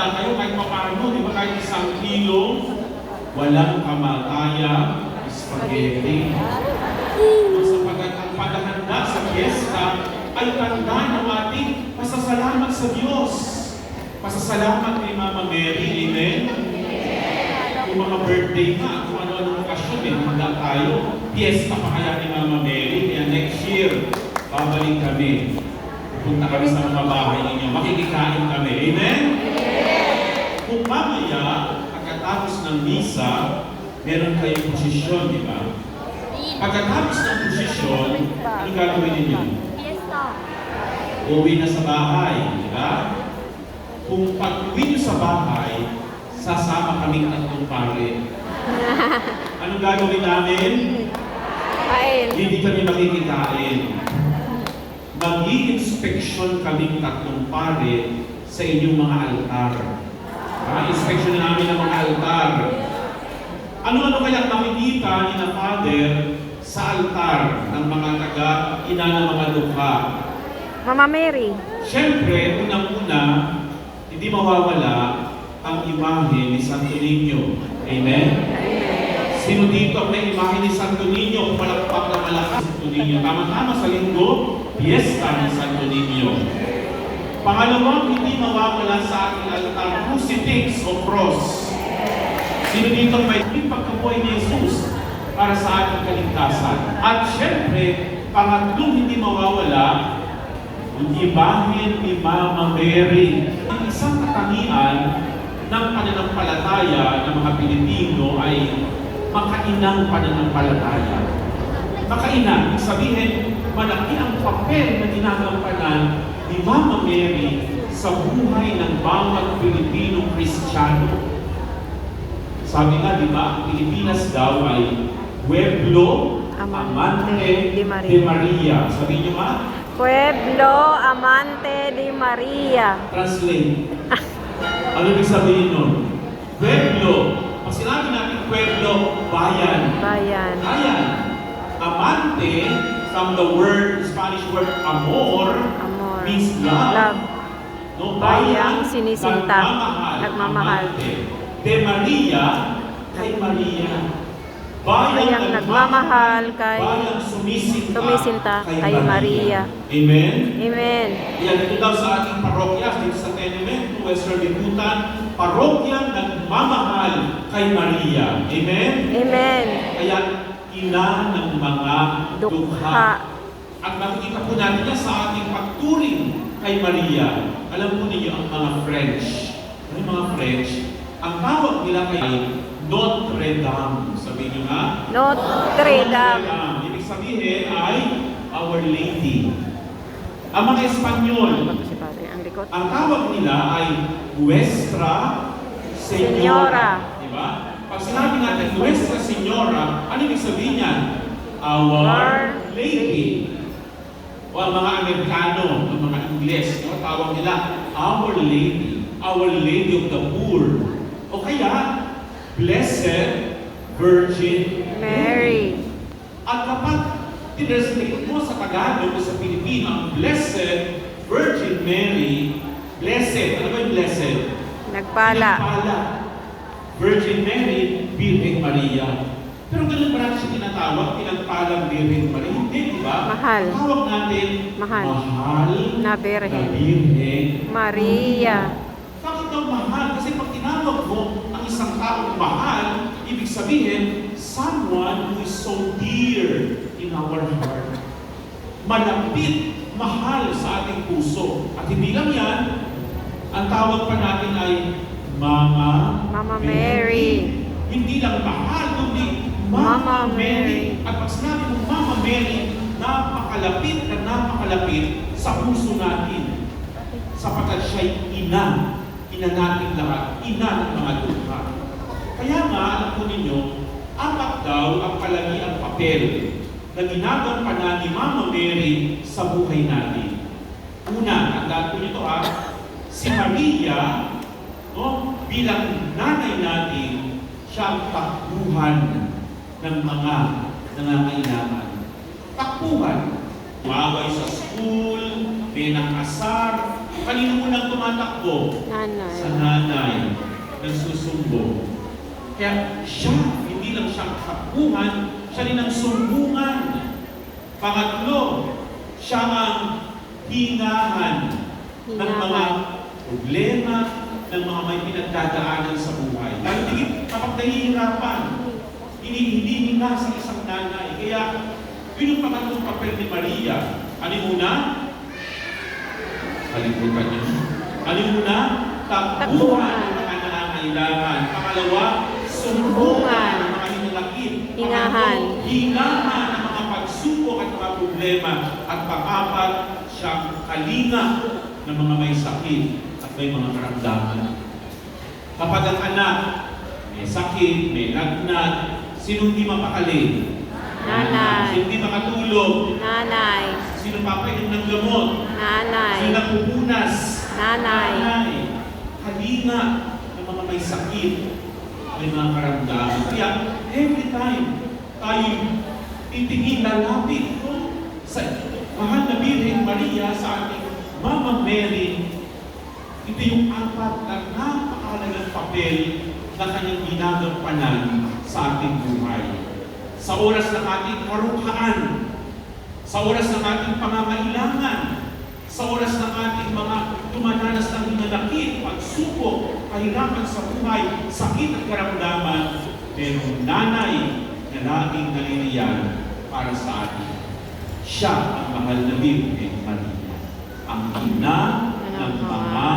handa kayo kahit paano, di ba, kahit 1 kilo, walang kamataya, spaghetti. Sapagkat ang paghahanda sa fiesta ay tanda ng ating pasasalamat sa Diyos. Pasasalamat kay Mama Mary, amen? Kung mga birthday nga, kung ano-ano okasyon, handa tayo. Fiesta pa kaya ni Mama Mary, kaya next year, babalik kami. Punta kami sa mga bahay ninyo, makikikain kami, amen? Kung mamaya, pagkatapos ng misa, meron kayong posisyon, di ba? Pagkatapos ng posisyon, ano gagawin ninyo? Uwi na sa bahay, di ba? Kung pag-uwi nyo sa bahay, sasama kaming 3 pare. Anong gagawin namin? Kain. Hindi kami makikikain. Mag-i-inspeksyon kaming 3 pare sa inyong mga altar. Inspeksyon namin ang mga altar. Ano-ano kaya makikita ni na Father sa altar ng mga taga-ina ng mga dukha? Mama Mary. Siyempre, unang-una, hindi mawawala ang imahe ni Santo Niño. Amen? Sino dito ang may imahe ni Santo Niño? Palakpak na malakas Santo Niño. Tama-tama sa linggo, fiesta ni Santo Niño. Pangalawang, hindi mawawala sa ating altar, crucifix o cross. Sino dito may pagkabuhay ni Jesus para sa ating kaligtasan? At siyempre, pangatlong hindi mawawala, ang imahe ni Mama Mary. Ang isang katangian ng pananampalataya ng mga Pilipino ay makainang pananampalataya. Makainang, ibig sabihin, malaki ang papel na ginagampanan ni Mama Mary sa buhay ng bawat Pilipinong Kristiyano. Sabi nga, di ba, ang Pilipinas daw ay Pueblo Amante de Maria. Sabi niyo nga? Pueblo Amante de Maria. Translate. Ano ibig sabihin nun? Pueblo. Pag sinabi natin Pueblo, bayan. Bayan. Bayan. Amante, from the word, Spanish word amor, Amor. means love. Love. No, Bayang sinisinta. Nagmamahal. Amante. De Maria, kay Maria. Bayang nagmamahal kay bayang sumisinta kay Maria. Amen? Amen. Yan, dito daw sa ating parokya, dito sa Tenement, Western Libutan, parokya nagmamahal kay Maria. Amen? Amen. Kaya, ina ng mga dukha. At makikita po natin yan sa ating pagturing kay Maria. Alam po ninyo ang mga French. Ano yung mga French? Ang tawag nila kay Notre Dame. Sabihin nyo nga? Notre Dame. Ibig sabihin ay Our Lady. Ang mga Espanyol, ang tawag nila ay Nuestra Señora. Diba? Pag sinabi natin Nuestra Señora, ano ibig sabihin niyan? Our Lady. O ang mga Amerikano, ang mga Ingles, diba? Tawag nila Our Lady. Our Lady of the Poor. O kaya, Blessed Virgin Mary. At kapag tinranslate mo sa Tagalog o sa Pilipino ang Blessed Virgin Mary, blessed, ano ba yung blessed? Nagpala. Nagpala. Virgin Mary, Birheng Maria. Pero ganun pa natin siya tinatawag, pinagpalang Birheng Maria. Hindi, di ba? Mahal. Ang tawag natin, Mahal. na Birhen. Birheng Maria. Bakit daw mahal? Kasi pag tinawag mo ang isang taong mahal, ibig sabihin, someone who is so dear in our heart. Malapit, mahal sa ating puso. At hindi lang yan, ang tawag pa natin ay Mama Mary. Hindi lang mahal, kundi Mama Mary. At pag sinabi mo Mama Mary, napakalapit at napakalapit sa puso natin. Sapagkat siya'y ina natin lahat, ina ng mga dukha. Kaya nga, alam po ninyo, 4 daw ang palagi ang papel na ginagampanan ni Mama Mary sa buhay natin. Una, tandaan po nito si Maria, no, bilang nanay natin, siya ang takbuhan ng mga nangangailangan. Takbuhan. Umaway sa school, may nakasar, kanino unang tumatakbo? Nanay. Sa nanay, nagsusumbong. Kaya siya, hindi lang siya katakbuhan, siya rin ang sumbungan. Pangatlo, siya ang hingahan ng mga problema, ng mga may pinagdadaanan sa buhay. Lalo tigit kapag nahihirapan, hindi hinga sa isang nanay. Kaya, yun yung pangatlong papel ni Maria. Ano una? Kalimutan niyo. Ano una? Takbuhan ng mga nangangailangan. Pangalawa, sumbungan ng mga hinalakit. Hingahan. Hingahan ng mga pagsubok at mga problema. At pang-apat, siyang kalinga ng mga may sakit at may mga karamdaman. Kapag ang anak may sakit, may lagnat, sino hindi mapakali? Nanay. Sino hindi makatulog? Nanay. Sino papainom ng gamot? Nanay. Sino nagpupunas? Nanay. Kalinga ng mga may sakit, may mga karamdaman. Kaya every time tayo titingin, lalapit sa mahal na Birhen Maria, sa ating Mama Mary, ito yung apat na napakahalagang papel na kanyang ginagampanan sa ating buhay. Sa oras ng ating karughaan, sa oras ng ating pangangailangan, sa oras ng ating mga dumadanas ng hinanakit, pagsubok, kahirapan sa buhay, sakit at karamdaman, merong nanay na laging naniniyan para sa atin. Siya ang mahal na Birhen Maria, ang ina ng mga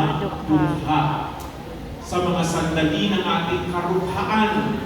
dukha. Sa mga sandali ng ating karughaan,